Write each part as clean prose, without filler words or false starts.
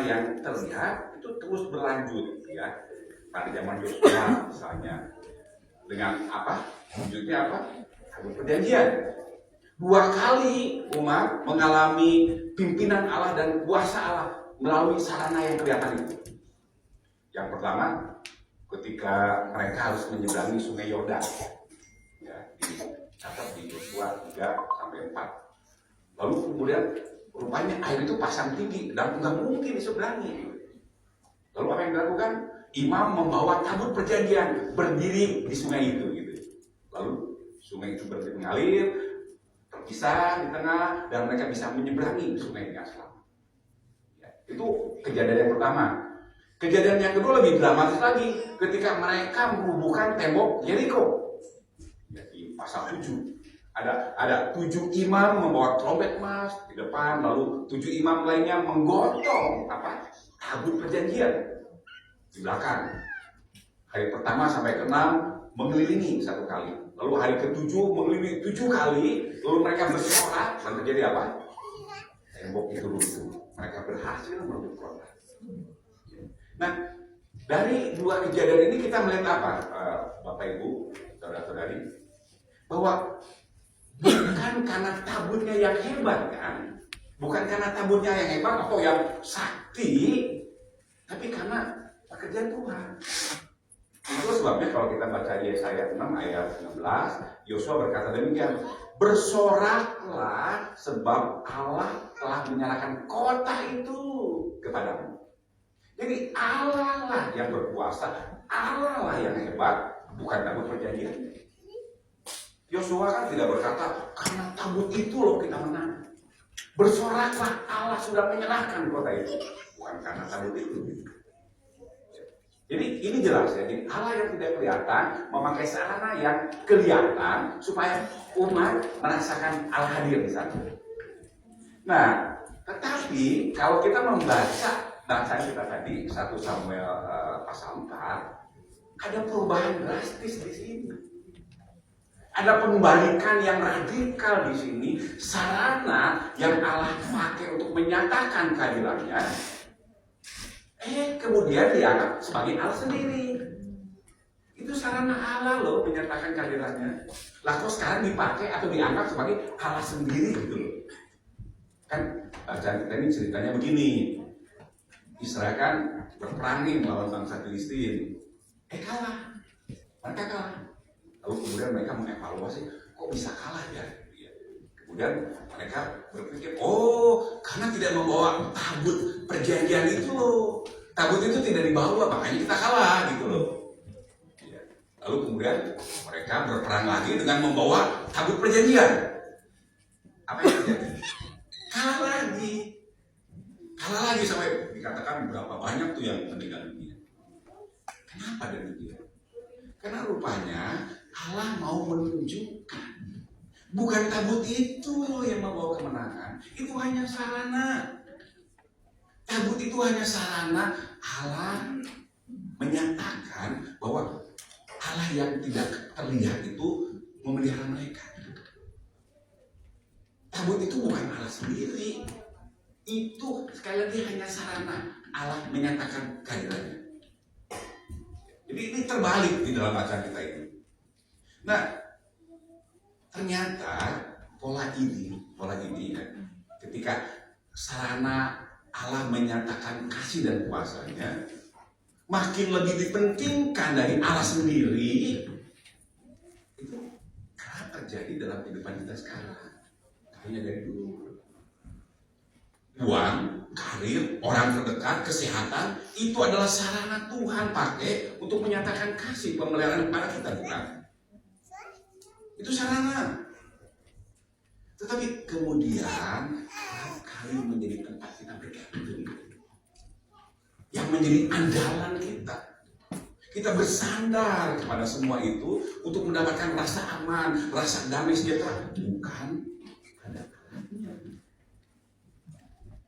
sarana yang terlihat itu terus berlanjut ya. Pada zaman Yosua misalnya dengan apa? Wujudnya apa? Tabut perjanjian. 2 kali umat mengalami pimpinan Allah dan kuasa Allah melalui sarana yang kelihatan itu. Yang pertama, ketika mereka harus menyeberangi Sungai Yordan, ya, dicatat di Yosua 3-4. Lalu kemudian rupanya air itu pasang tinggi dan nggak mungkin diseberangi. Lalu apa yang dilakukan? Imam membawa tabut perjanjian berdiri di sungai itu, gitu. Lalu sungai itu berhenti mengalir, terpisah di tengah, dan mereka bisa menyeberangi sungai dengan selamat. Ya, itu kejadian yang pertama. Kejadian yang kedua lebih dramatis lagi, ketika mereka merubuhkan tembok Yeriko. Ya, di pasal 7. Ada 7 imam membawa trompet emas di depan, lalu 7 imam lainnya menggotong tabut perjanjian di belakang. Hari pertama sampai ke-6 mengelilingi 1 kali, lalu hari ke-7 mengelilingi 7 kali, lalu mereka bersorak dan terjadi apa? Tembok itu runtuh. Mereka berhasil merebut kota. Nah, dari 2 kejadian ini kita melihat apa, Bapak Ibu, saudara-saudari, bahwa bukan karena tabutnya yang hebat kan, bukan karena tabutnya yang hebat atau yang sakti, tapi karena pekerjaan Tuhan. Itu sebabnya kalau kita baca Yesaya 6 ayat 16, Yosua berkata demikian, bersoraklah sebab Allah telah menyerahkan kota itu kepadamu. Jadi Allah lah yang berkuasa, Allah lah yang hebat, bukan tabut perjanjian. Yosua kan tidak berkata, karena tabut itu loh kita menang. Bersoraklah, Allah sudah menyerahkan kota itu, bukan karena tabut itu. Jadi ini jelas ya, jadi Allah yang tidak kelihatan memakai sarana yang kelihatan supaya umat merasakan Allah hadir di sana. Nah, tetapi kalau kita membaca bacaan kita tadi 1 Samuel pasal 4, ada perubahan drastis di sini. Ada pembalikan yang radikal di sini, sarana yang Allah pakai untuk menyatakan kehadirannya, kemudian dianggap sebagai Allah sendiri. Itu sarana Allah loh menyatakan kehadirannya. Lah kok sekarang dipakai atau dianggap sebagai Allah sendiri gitu loh. Kan bacaan kita ini ceritanya begini. Israel kan berperang melawan bangsa Filistin. Kalah. Mereka kalah. Lalu kemudian mereka mengevaluasi, kok bisa kalah ya? Kemudian mereka berpikir, karena tidak membawa tabut perjanjian itu loh. Tabut itu tidak dibawa, makanya kita kalah gitu loh. Lalu kemudian mereka berperang lagi dengan membawa tabut perjanjian. Apa yang terjadi? Kalah lagi. Kalah lagi sampai dikatakan berapa banyak tuh yang meninggal dunia. Kenapa demikian? Karena rupanya Allah mau menunjukkan bukan tabut itu loh yang membawa kemenangan. Itu hanya sarana. Tabut itu hanya sarana Allah menyatakan bahwa Allah yang tidak terlihat itu memelihara mereka. Tabut itu bukan Allah sendiri. Itu sekali lagi hanya sarana Allah menyatakan kehadirannya. Jadi ini terbalik di dalam bacaan kita ini. Nah, ternyata pola ini ya, ketika sarana Allah menyatakan kasih dan kuasanya makin lebih dipentingkan dari Allah sendiri, itu kerap terjadi dalam kehidupan kita sekarang. Hanya dari dulu. Uang, karir, orang terdekat, kesehatan, itu adalah sarana Tuhan pakai untuk menyatakan kasih pemeliharaan kepada kita, bukan? Itu sarana. Tetapi kemudian kali menjadi tempat kita bergantung, yang menjadi andalan kita. Kita bersandar kepada semua itu untuk mendapatkan rasa aman, rasa damai sejahtera. Bukan ada Allahnya.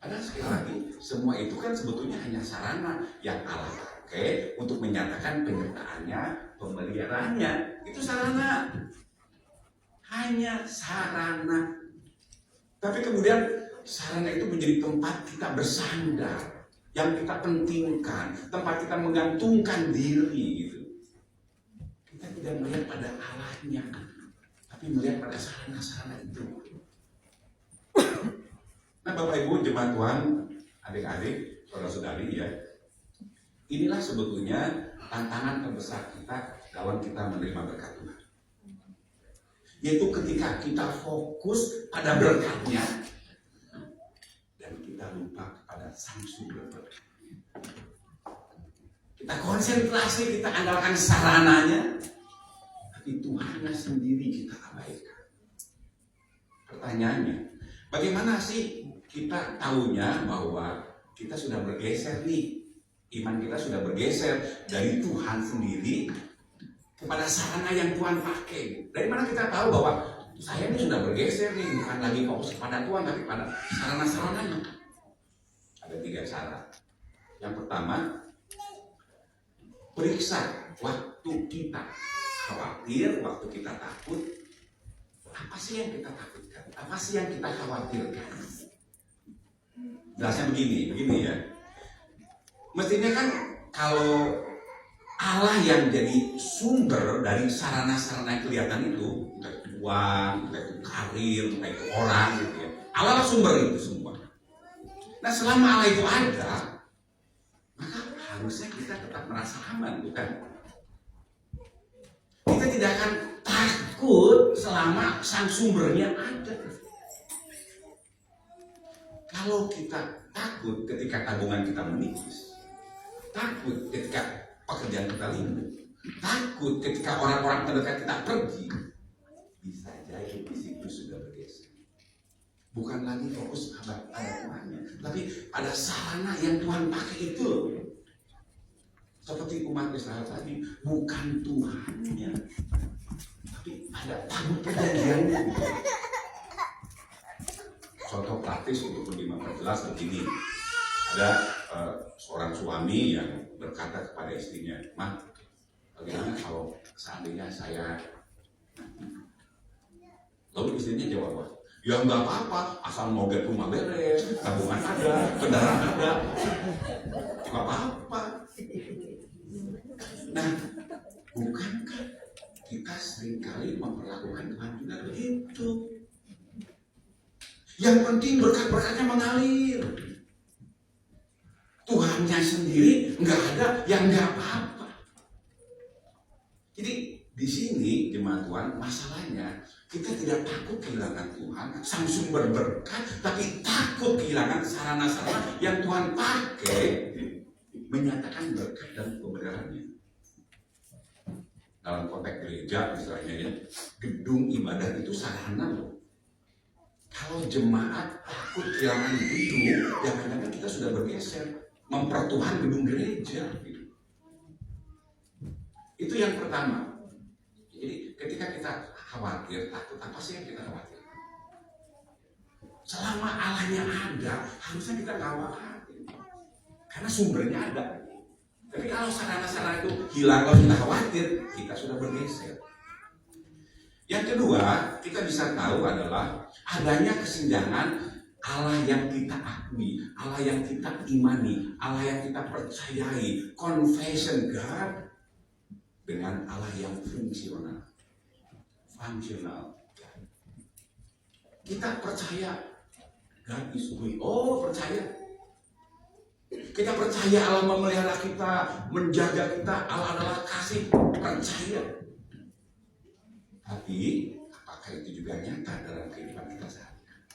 Padahal sekali lagi, semua itu kan sebetulnya hanya sarana yang Allah pakai untuk menyatakan penyertaannya, pemeliharaannya. Itu sarana. Hanya sarana. Tapi kemudian sarana itu menjadi tempat kita bersandar. yang kita pentingkan, tempat kita menggantungkan diri gitu. Kita tidak melihat pada Allahnya, tapi melihat pada sarana-sarana itu. Nah, Bapak Ibu, jemaat Tuhan, adik-adik, saudara-saudari ya, inilah sebetulnya tantangan terbesar kita dalam kita menerima berkat Tuhan. Yaitu ketika kita fokus pada berkatnya dan kita lupa kepada sang sumber berkat. Kita konsentrasi, kita andalkan sarananya, tapi Tuhannya sendiri kita abaikan. Pertanyaannya, bagaimana sih kita tahunya bahwa kita sudah bergeser nih, iman kita sudah bergeser dari Tuhan sendiri kepada sarana yang Tuhan pakai? Dari mana kita tahu bahwa saya ini sudah bergeser nih, bukan lagi fokus kepada Tuhan tapi pada sarana-sarananya? Ada 3 cara. Yang pertama, periksa waktu kita khawatir, waktu kita takut. Apa sih yang kita takutkan? Apa sih yang kita khawatirkan? Jelasnya begini ya. Mestinya kan kalau Allah yang jadi sumber dari sarana-sarana kelihatan itu, entah itu uang, entah itu karir, entah itu orang gitu ya. Allah lah sumber itu semua. Nah, selama Allah itu ada, maka harusnya kita tetap merasa aman, bukan? Kita tidak akan takut selama sang sumbernya ada. Kalau kita takut ketika tabungan kita menipis, takut ketika pekerjaan kita linglung, takut ketika orang-orang terdekat kita pergi, bisa jadi di situ sudah bergeser. Bukan lagi fokus pada Tuhannya, tapi pada sarana yang Tuhan pakai itu. Seperti umat Israel tadi, bukan Tuhannya, tapi ada tabut perjanjiannya. Contoh praktis untuk lebih memperjelas begini. Ada seorang suami yang berkata kepada istrinya, "Ma, bagaimana kalau seandainya saya..." Lalu istrinya jawab apa? "Ya nggak apa-apa, asal mobil rumah beres, tabungan ada, kendaraan ada, nggak apa-apa." Nah, bukankah kita seringkali memperlakukan Tuhan juga begitu? Yang penting berkat-berkatnya mengalir. Tuhannya sendiri nggak ada, yang nggak apa-apa. Jadi di sini jemaat Tuhan, masalahnya kita tidak takut kehilangan Tuhan, sang sumber berkat, tapi takut kehilangan sarana-sarana yang Tuhan pakai menyatakan berkat dan kebenarannya. Dalam konteks gereja misalnya ya, gedung ibadah itu sarana loh. Kalau jemaat takut kehilangan itu, jangan-jangan kita sudah bergeser mempertuhan gedung gereja gitu. Itu yang pertama. Jadi ketika kita khawatir, takut, apa sih yang kita khawatir? Selama Allahnya ada, harusnya kita nggak khawatir, karena sumbernya ada. Tapi kalau sarana-sarana itu hilang, kalau kita khawatir, kita sudah bergeser. Yang kedua, kita bisa tahu adalah adanya kesenjangan Allah yang kita akui, Allah yang kita imani, Allah yang kita percayai, confession God, dengan Allah yang fungsional. Kita percaya God is good. Oh, percaya. Kita percaya Allah memelihara kita, menjaga kita, Allah adalah kasih, percaya. Tapi apakah itu juga nyata dalam kehidupan kita sehari-hari?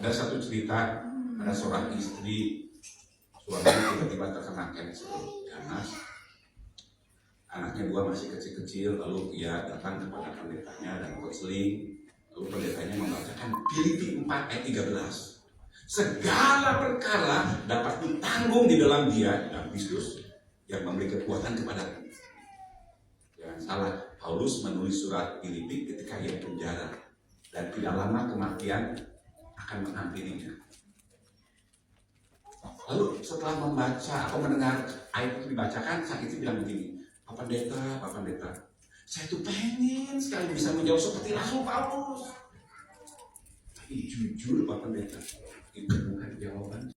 Ada satu cerita, ada seorang istri, suaminya tiba-tiba terkena kanker ganas. Anaknya 2 masih kecil-kecil, lalu ia datang kepada pendetanya dan konseling. Lalu pendetanya membacakan Filipi 4 ayat 13. Segala perkara dapat ditanggung di dalam Dia, dalam Kristus, yang memberi kekuatan kepada kita. Jangan salah, Paulus menulis surat Filipi ketika ia penjara, dan tidak lama kematian akan menghampirinya. Lalu setelah membaca atau mendengar ayat itu dibacakan, sang istri bilang begini, Pak Pendeta, saya tuh pengen sekali bisa menjauh seperti Rasul Paulus. Tapi jujur Pak Pendeta, itu bukan jawaban